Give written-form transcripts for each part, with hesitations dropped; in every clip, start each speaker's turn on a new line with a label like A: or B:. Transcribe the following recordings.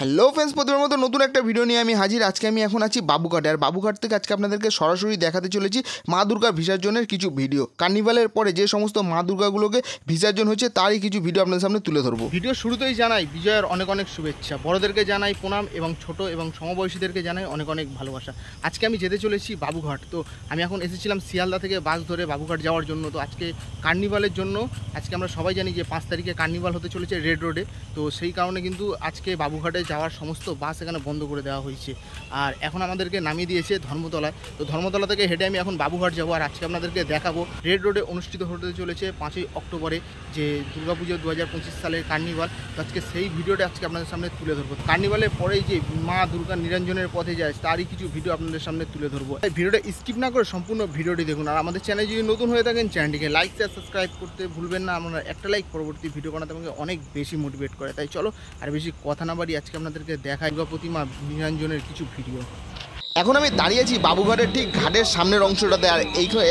A: Hello friends, প্রতিবার মতো নতুন একটা ভিডিও নিয়ে আমি হাজির। আজকে আমি এখন আছি বাবুঘাটে, আর বাবুঘাট থেকে আজকে আপনাদেরকে সরাসরি দেখাতে চলেছি মা দুর্গার বিসর্জনের কিছু ভিডিও। কার্নিভালের পরে যে সমস্ত মা দুর্গাগুলোকে বিসর্জন হচ্ছে তারই কিছু ভিডিও আপনাদের সামনে তুলে ধরবো। ভিডিও শুরুতেই জানাই বিজয়ের অনেক অনেক শুভেচ্ছা, বড়দেরকে জানাই প্রণাম এবং ছোট এবং সমবয়সীদেরকে জানাই অনেক অনেক ভালোবাসা। আজকে আমি যেতে চলেছি বাবুঘাট। তো আমি এখন এসেছিলাম শিয়ালদা থেকে বাস ধরে বাবুঘাট যাওয়ার জন্য। তো আজকে কার্নিভালের জন্য আজকে আমরা সবাই জানি যে 5 তারিখে কার্নিভাল হতে চলেছে রেড রোডে। তো সেই কারণে কিন্তু আজকে বাবুঘাটে যাওয়ার সমস্ত বাস এখানে বন্ধ করে দেওয়া হয়েছে। আর এখন আমাদেরকে নামিয়ে দিয়েছে ধর্মতলায়। তো ধর্মতলা থেকে হেঁটে আমি এখন বাবুঘাট যাবো। আর আজকে আপনাদেরকে দেখাবো রেড রোডে অনুষ্ঠিত হতে চলেছে 5ই অক্টোবরে যে দুর্গাপুজো 2025 সালের কার্নিভাল। তো আজকে সেই ভিডিওটা আজকে আপনাদের সামনে তুলে ধরবো। কার্নিভালের পরেই যে মা দুর্গা নিরঞ্জনের পথে যায় তারই কিছু ভিডিও আপনাদের সামনে তুলে ধরবো। এই ভিডিওটা স্কিপ না করে সম্পূর্ণ ভিডিওটি দেখুন। আর আমাদের চ্যানেল যদি নতুন হয়ে থাকেন চ্যানেলটিকে লাইক শেয়ার সাবস্ক্রাইব করতে ভুলবেন না। আমরা একটা লাইক পরবর্তী ভিডিও বানাতে আমাকে অনেক বেশি মোটিভেট করে। তাই চলো আর বেশি কথা না বাড়ি আজকে আপনাদেরকে দেখাই দুর্গা প্রতিমা নিরঞ্জনের কিছু ভিডিও। এখন আমি দাঁড়িয়ে আছি বাবুঘাটের ঠিক ঘাটের সামনের অংশটাতে। আর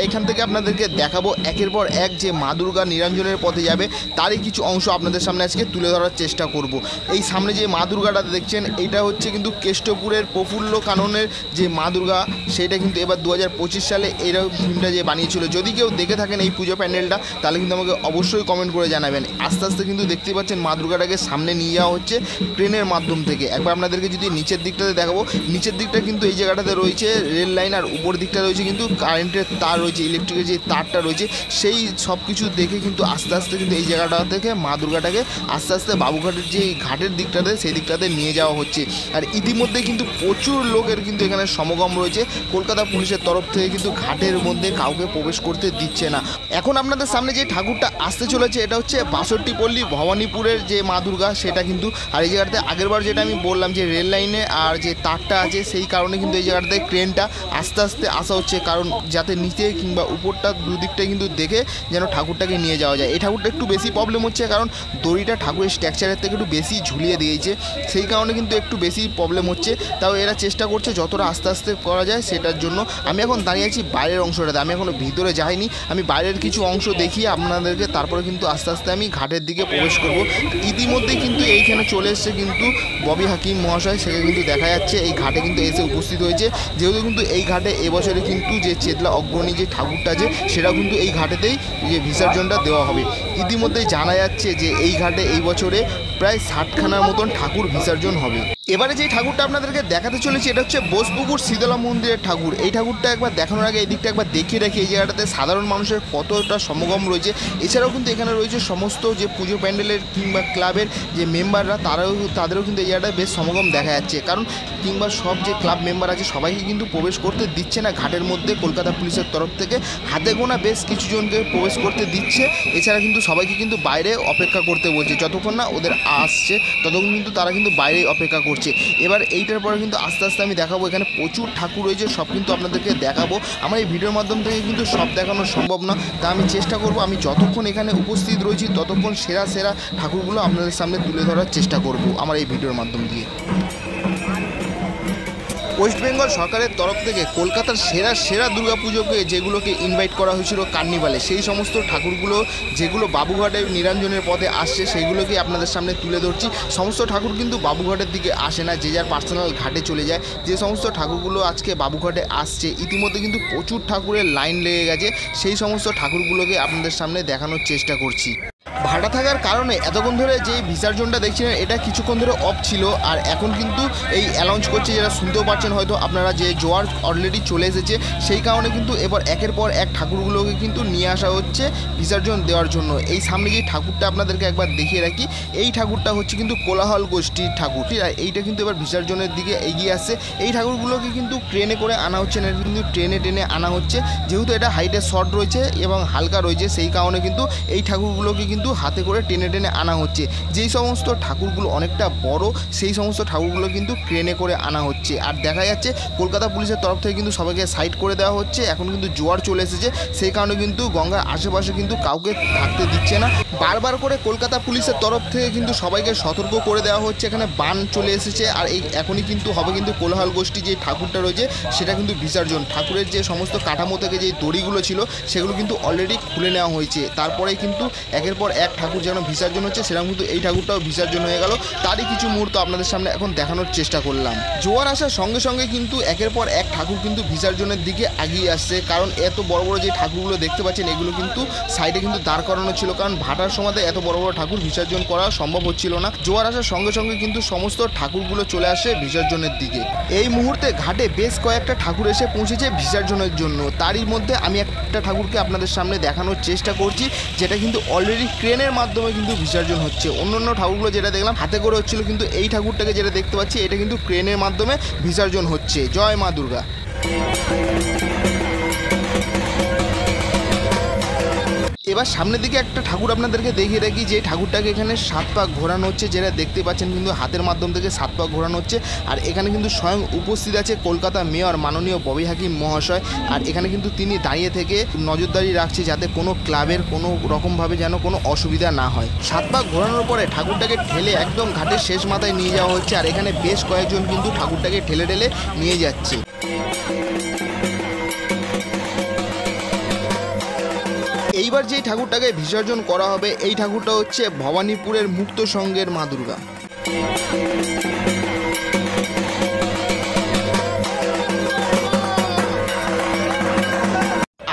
A: এইখান থেকে আপনাদেরকে দেখাবো একের পর এক যে মা দুর্গা নিরঞ্জনের পথে যাবে তারই কিছু অংশ আপনাদের সামনে আজকে তুলে ধরার চেষ্টা করব। এই সামনে যে মা দুর্গাটা দেখছেন এইটা হচ্ছে কিন্তু কেষ্টপুরের প্রফুল্ল কাননের যে মা দুর্গা, সেটা কিন্তু এবার 2025 সালে এইরকম থিমটা যে বানিয়েছিল। যদি কেউ দেখে থাকেন এই পুজো প্যান্ডেলটা তাহলে কিন্তু আমাকে অবশ্যই কমেন্ট করে জানাবেন। আস্তে আস্তে কিন্তু দেখতে পাচ্ছেন মা দুর্গাটাকে সামনে নিয়ে যাওয়া হচ্ছে ট্রেনের মাধ্যম থেকে। একবার আপনাদেরকে যদি নিচের দিকটাতে দেখাবো, নিচের দিকটা কিন্তু এই জায়গাটাতে রয়েছে রেল লাইন, আর উপর দিকটা রয়েছে কিন্তু কারেন্টের তার রয়েছে, ইলেকট্রিকের যে তারটা রয়েছে। সেই সব কিছু দেখে কিন্তু আস্তে আস্তে কিন্তু এই জায়গাটা থেকে মা দুর্গাটাকে আস্তে আস্তে বাবুঘাটের যে ঘাটের দিকটাতে সেই দিকটাতে নিয়ে যাওয়া হচ্ছে। আর ইতিমধ্যে কিন্তু প্রচুর লোকের কিন্তু এখানে সমাগম রয়েছে। কলকাতা পুলিশের তরফ থেকে কিন্তু ঘাটের মধ্যে কাউকে প্রবেশ করতে দিচ্ছে না। এখন আপনাদের সামনে যে ঠাকুরটা আসতে চলেছে এটা হচ্ছে 62 পল্লী ভবানীপুরের যে মা দুর্গা, সেটা কিন্তু। আর এই জায়গাটাতে আগেরবার যেটা আমি বললাম যে রেল লাইনে আর যে তারটা আছে সেই কারণে কিন্তু এই জায়গাটাতে ট্রেনটা আস্তে আস্তে আসা হচ্ছে, কারণ যাতে নিচে কিংবা উপরটা দুদিকটা কিন্তু দেখে যেন ঠাকুরটাকে নিয়ে যাওয়া যায়। এই ঠাকুরটা একটু বেশি প্রবলেম হচ্ছে, কারণ দড়িটা ঠাকুরের স্ট্রাকচারের থেকে একটু বেশি ঝুলিয়ে দিয়েছে, সেই কারণে কিন্তু একটু বেশি প্রবলেম হচ্ছে। তাও এরা চেষ্টা করছে যতটা আস্তে আস্তে করা যায় সেটার জন্য। আমি এখন দাঁড়িয়ে আছি বাইরের অংশটাতে, আমি এখনও ভিতরে যাইনি। আমি বাইরের কিছু অংশ দেখিয়ে আপনাদেরকে তারপরে কিন্তু আস্তে আস্তে আমি ঘাটের দিকে প্রবেশ করব। ইতিমধ্যেই কিন্তু এইখানে চলে এসছে কিন্তু ববি হাকিম মহাশয়, সেকে কিন্তু দেখা যাচ্ছে এই ঘাটে কিন্তু এসে উপস্থিত হয়েছে। যেহেতু কিন্তু এই ঘাটে এবছরে কিন্তু যে চেতলা অগ্রণী যে ঠাকুরটা আছে সেটা কিন্তু এই ঘাটেতেই যে বিসর্জনটা দেওয়া হবে। ইতিমধ্যেই জানা যাচ্ছে যে এই ঘাটে এই বছরে প্রায় 60খানার মতন ঠাকুর বিসর্জন হবে। এবারে যে ঠাকুরটা আপনাদেরকে দেখাতে চলেছি এটা হচ্ছে বোসপুকুর শীতলা মন্দিরের ঠাকুর। এই ঠাকুরটা একবার দেখানোর আগে এই দিকটা একবার দেখিয়ে রাখি এই জায়গাটাতে সাধারণ মানুষের কতটা সমাগম রয়েছে। এছাড়াও কিন্তু এখানে রয়েছে সমস্ত যে পুজো প্যান্ডেলের কিংবা ক্লাবের যে মেম্বাররা, তাদেরও কিন্তু এই জায়গাটায় বেশ সমাগম দেখা যাচ্ছে। কারণ কিংবা সব যে ক্লাব মেম্বার আছে সবাইকে কিন্তু প্রবেশ করতে দিচ্ছে না ঘাটের মধ্যে কলকাতা পুলিশের তরফ থেকে। হাতে গোনা বেশ কিছুজনকে প্রবেশ করতে দিচ্ছে, এছাড়া কিন্তু সবাইকে কিন্তু বাইরে অপেক্ষা করতে বলছে। যতক্ষণ না ওদের আসছে ততক্ষণ কিন্তু তারা কিন্তু বাইরে অপেক্ষা করছে। এবার এইটার পরে কিন্তু আস্তে আস্তে আমি দেখাবো, এখানে প্রচুর ঠাকুর রয়েছে, সব কিন্তু আপনাদেরকে দেখাবো। আমার এই ভিডিওর মাধ্যম থেকে কিন্তু সব দেখানো সম্ভব না, তা আমি চেষ্টা করব আমি যতক্ষণ এখানে উপস্থিত রয়েছি ততক্ষণ সেরা সেরা ঠাকুরগুলো আপনাদের সামনে তুলে ধরার চেষ্টা করব আমার এই ভিডিওর মাধ্যম দিয়ে। ওয়েস্ট বেঙ্গল সরকারের তরফ থেকে কলকাতার সেরা সেরা দুর্গাপুজোকে যেগুলোকে ইনভাইট করা হয়েছিল কার্নিভালে, সেই সমস্ত ঠাকুরগুলো যেগুলো বাবুঘাটের নিরঞ্জনের পথে আসছে সেইগুলোকে আপনাদের সামনে তুলে ধরছি। সমস্ত ঠাকুর কিন্তু বাবুঘাটের দিকে আসে না, যে যার পার্সোনাল ঘাটে চলে যায়। যে সমস্ত ঠাকুরগুলো আজকে বাবুঘাটে আসছে ইতিমধ্যে কিন্তু প্রচুর ঠাকুরের লাইন লেগে গেছে, সেই সমস্ত ঠাকুরগুলোকে আপনাদের সামনে দেখানোর চেষ্টা করছি। ভাড়া থাকার কারণে এতক্ষণ ধরে যে বিসর্জনটা দেখছিলেন এটা কিছুক্ষণ ধরে অফ ছিল, আর এখন কিন্তু এই অ্যালাউন্স করছে, যেটা শুনতেও পাচ্ছেন হয়তো আপনারা, যে জোয়ার অলরেডি চলে এসেছে। সেই কারণে কিন্তু এবার একের পর এক ঠাকুরগুলোকে কিন্তু নিয়ে আসা হচ্ছে বিসর্জন দেওয়ার জন্য। এই সামনে যে ঠাকুরটা আপনাদেরকে একবার দেখিয়ে রাখি, এই ঠাকুরটা হচ্ছে কিন্তু কোলাহল গোষ্ঠীর ঠাকুর, আর এইটা কিন্তু এবার বিসর্জনের দিকে এগিয়ে আসছে। এই ঠাকুরগুলোকে কিন্তু ট্রেনে করে আনা হচ্ছে না, কিন্তু ট্রেনে টেনে আনা হচ্ছে। যেহেতু এটা হাইটে শর্ট রয়েছে এবং হালকা রয়েছে সেই কারণে কিন্তু এই ঠাকুরগুলোকে কিন্তু হাতে করে টেনে টেনে আনা হচ্ছে। যেই সমস্ত ঠাকুরগুলো অনেকটা বড় সেই সমস্ত ঠাকুরগুলো কিন্তু ট্রেনে করে আনা হচ্ছে। আর দেখা যাচ্ছে কলকাতা পুলিশের তরফ থেকে কিন্তু সবাইকে সাইড করে দেওয়া হচ্ছে। এখন কিন্তু জোয়ার চলে এসেছে, সেই কারণে কিন্তু গঙ্গার আশেপাশে কিন্তু কাউকে থাকতে দিচ্ছে না। বারবার করে কলকাতা পুলিশের তরফ থেকে কিন্তু সবাইকে সতর্ক করে দেওয়া হচ্ছে এখানে বান চলে এসেছে। আর এই এখনই কিন্তু হবে কিন্তু কোলাহল গোষ্ঠী যে ঠাকুরটা রয়েছে সেটা কিন্তু বিসর্জন। ঠাকুরের যে সমস্ত কাঠামো থেকে যে দড়িগুলো ছিল সেগুলো কিন্তু অলরেডি খুলে নেওয়া হয়েছে। তারপরে কিন্তু একের পর এক এক ঠাকুর যেন বিসর্জন হচ্ছে, সেরকম কিন্তু এই ঠাকুরটাও বিসর্জন হয়ে গেল। তারই কিছু মুহূর্ত আপনাদের সামনে এখন দেখানোর চেষ্টা করলাম। জোয়ার আসার সঙ্গে সঙ্গে কিন্তু একের পর এক ঠাকুর কিন্তু বিসর্জনের দিকে এগিয়ে আসছে, কারণ এত বড় বড় যে ঠাকুরগুলো দেখতে পাচ্ছেন এগুলো কিন্তু সাইডে কিন্তু দাঁড় করানো ছিল, কারণ ভাটার সময় এত বড় বড় ঠাকুর বিসর্জন করা সম্ভব হচ্ছিল না। জোয়ার আসার সঙ্গে সঙ্গে কিন্তু সমস্ত ঠাকুরগুলো চলে আসে বিসর্জনের দিকে। এই মুহূর্তে ঘাটে বেশ কয়েকটা ঠাকুর এসে পৌঁছেছে বিসর্জনের জন্য। তারই মধ্যে আমি একটা ঠাকুরকে আপনাদের সামনে দেখানোর চেষ্টা করছি, যেটা কিন্তু অলরেডি ক্রেনের মাধ্যমে কিন্তু বিসর্জন হচ্ছে। অন্য ঠাকুরগুলো যেটা দেখলাম হাতে করে হচ্ছিল, কিন্তু এই ঠাকুরটাকে যেটা দেখতে পাচ্ছি এটা কিন্তু ক্রেনের মাধ্যমে বিসর্জন হচ্ছে। জয় মা দুর্গা। এবার সামনের দিকে একটা ঠাকুর আপনাদেরকে দেখিয়ে রাখি, যে ঠাকুরটাকে এখানে 7 পাক ঘোরানো হচ্ছে, যেটা দেখতে পাচ্ছেন কিন্তু হাতের মাধ্যম থেকে 7 পাক ঘোরানো হচ্ছে। আর এখানে কিন্তু স্বয়ং উপস্থিত আছে কলকাতা মেয়র মাননীয় ববি হাকিম মহাশয়। আর এখানে কিন্তু তিনি দাঁড়িয়ে থেকে নজরদারি রাখছে যাতে কোনো ক্লাবের কোনো রকমভাবে যেন কোনো অসুবিধা না হয়। 7 পাক ঘোরানোর পরে ঠাকুরটাকে ঠেলে একদম ঘাটের শেষ মাথায় নিয়ে যাওয়া হচ্ছে। আর এখানে বেশ কয়েকজন কিন্তু ঠাকুরটাকে ঠেলে ঠেলে নিয়ে যাচ্ছে। এইবার যেই ঠাকুরটাকে বিসর্জন করা হবে এই ঠাকুরটা হচ্ছে ভবানীপুরের মুক্ত সংঘের মা দুর্গা।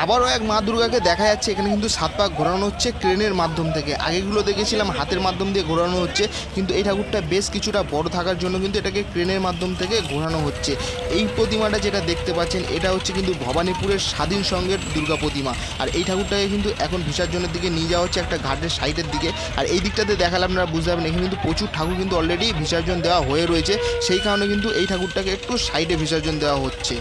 A: আবারও এক মা দুর্গাকে দেখা যাচ্ছে। এখানে কিন্তু 7 পাক ঘোরানো হচ্ছে ক্রেনের মাধ্যম থেকে। আগেগুলো দেখেছিলাম হাতের মাধ্যম দিয়ে ঘোরানো হচ্ছে, কিন্তু এই ঠাকুরটা বেশ কিছুটা বড় থাকার জন্য কিন্তু এটাকে ক্রেনের মাধ্যম থেকে ঘোরানো হচ্ছে। এই প্রতিমাটা যেটা দেখতে পাচ্ছেন এটা হচ্ছে কিন্তু ভবানীপুরের স্বাধীন সংঘের দুর্গা প্রতিমা। আর এই ঠাকুরটাকে কিন্তু এখন বিসর্জনের দিকে নিয়ে যাওয়া হচ্ছে একটা ঘাটের সাইডের দিকে। আর এই দিকটাতে দেখালে আপনারা বুঝতে পারবেন এখানে কিন্তু প্রচুর ঠাকুর কিন্তু অলরেডি বিসর্জন দেওয়া হয়ে রয়েছে, সেই কারণে কিন্তু এই ঠাকুরটাকে একটু সাইডে বিসর্জন দেওয়া হচ্ছে।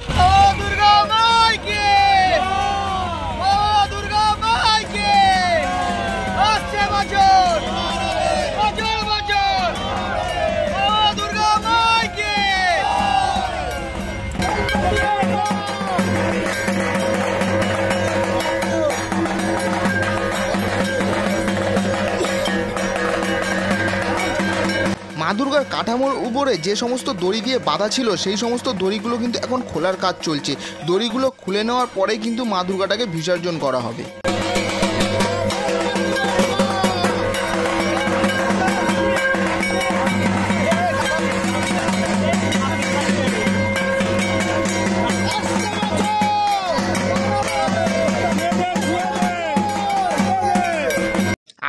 A: মা দুর্গার কাঠামোর উপরে যে সমস্ত দড়ি দিয়ে বাঁধা ছিল সেই সমস্ত দড়িগুলো কিন্তু এখন খোলার কাজ চলছে। দড়িগুলো খুলে নেওয়ার পরেই কিন্তু মা দুর্গাটাকে বিসর্জন করা হবে।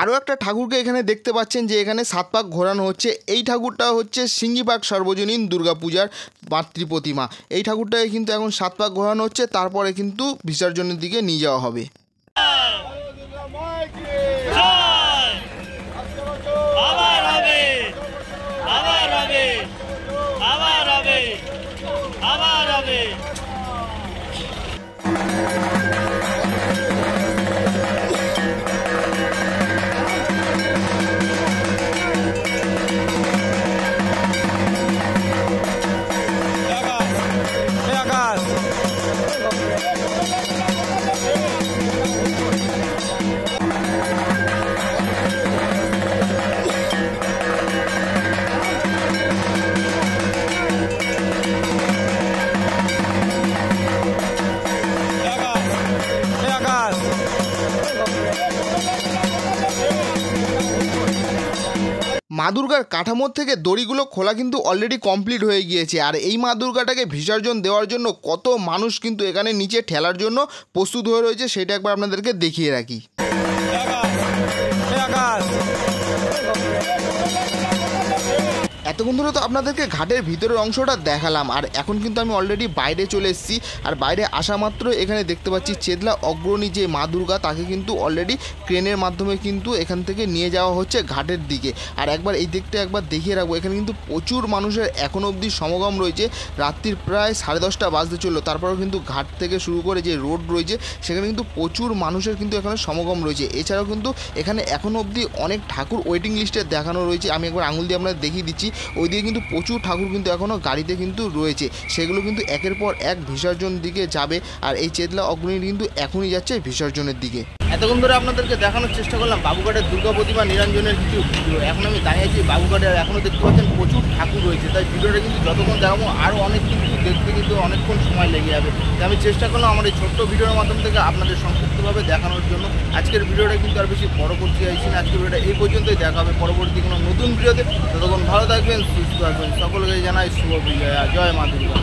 A: আরও একটা ঠাকুরকে এখানে দেখতে পাচ্ছেন যে এখানে 7 পাক ঘোরানো হচ্ছে। এই ঠাকুরটা হচ্ছে সিঙ্গিপাক সর্বজনীন দুর্গাপূজার মাতৃ প্রতিমা। এই ঠাকুরটাকে কিন্তু এখন 7 পাক ঘোরানো হচ্ছে, তারপরে কিন্তু বিসর্জনের দিকে নিয়ে যাওয়া হবে। মা দুর্গার কাঠামোর থেকে দড়িগুলো খোলা কিন্তু অলরেডি কমপ্লিট হয়ে গিয়েছে। আর এই মা দুর্গাটাকে বিসর্জন দেওয়ার জন্য কত মানুষ কিন্তু এখানে নিচে ঠেলার জন্য প্রস্তুত হয়ে রয়েছে সেটা একবার আপনাদেরকে দেখিয়ে রাখি। এতক্ষণ ধরে তো আপনাদেরকে ঘাটের ভিতরের অংশটা দেখালাম, আর এখন কিন্তু আমি অলরেডি বাইরে চলে এসেছি। আর বাইরে আসা মাত্র এখানে দেখতে পাচ্ছি চেদলা অগ্রণী যে মা দুর্গা তাকে কিন্তু অলরেডি ক্রেনের মাধ্যমে কিন্তু এখান থেকে নিয়ে যাওয়া হচ্ছে ঘাটের দিকে। আর একবার এই দিকটা একবার দেখিয়ে রাখবো, এখানে কিন্তু প্রচুর মানুষের এখনও অবধি সমাগম রয়েছে। রাত্রির প্রায় 10:30 বাজতে চললো, তারপরেও কিন্তু ঘাট থেকে শুরু করে যে রোড রয়েছে সেখানে কিন্তু প্রচুর মানুষের কিন্তু এখানে সমাগম রয়েছে। এছাড়াও কিন্তু এখানে এখনও অবধি অনেক ঠাকুর ওয়েটিং লিস্টে দেখানো রয়েছে। আমি একবার আঙুল দিয়ে আপনাদের দেখিয়ে দিচ্ছি, ওইদিকে কিন্তু প্রচুর ঠাকুর কিন্তু এখনও গাড়িতে কিন্তু রয়েছে, সেগুলো কিন্তু একের পর এক বিসর্জন দিকে যাবে। আর এই চেদলা অগ্রণী কিন্তু এখনই যাচ্ছে বিসর্জনের দিকে। এতক্ষণ ধরে আপনাদেরকে দেখানোর চেষ্টা করলাম বাবুঘাটের দুর্গা প্রতিমা নিরঞ্জনের কিছু ভিডিও। এখন আমি দাঁড়িয়েছি বাবুঘাটে, আর এখনও দেখতে পাচ্ছেন প্রচুর ঠাকুর রয়েছে, তাই ভিডিওটা কিন্তু যতক্ষণ দেখাবো আরও অনেক কিন্তু দেখতে কিন্তু অনেকক্ষণ সময় লেগে যাবে। তাই আমি চেষ্টা করলাম আমার এই ছোট্ট ভিডিওর মাধ্যম থেকে আপনাদের সংক্ষিপ্তভাবে দেখানোর জন্য। আজকে আজকের ভিডিওটা কিন্তু আর বেশি বড় করতে চাইছি না, আজকের ভিডিওটা এই পর্যন্তই। দেখা হবে পরবর্তী কোনো নতুন ভিডিওতে। ততক্ষণ ভালো থাকবেন, সুস্থ থাকবেন, সকলকে জানাই শুভ বিজয়া, জয় মা দুর্গা।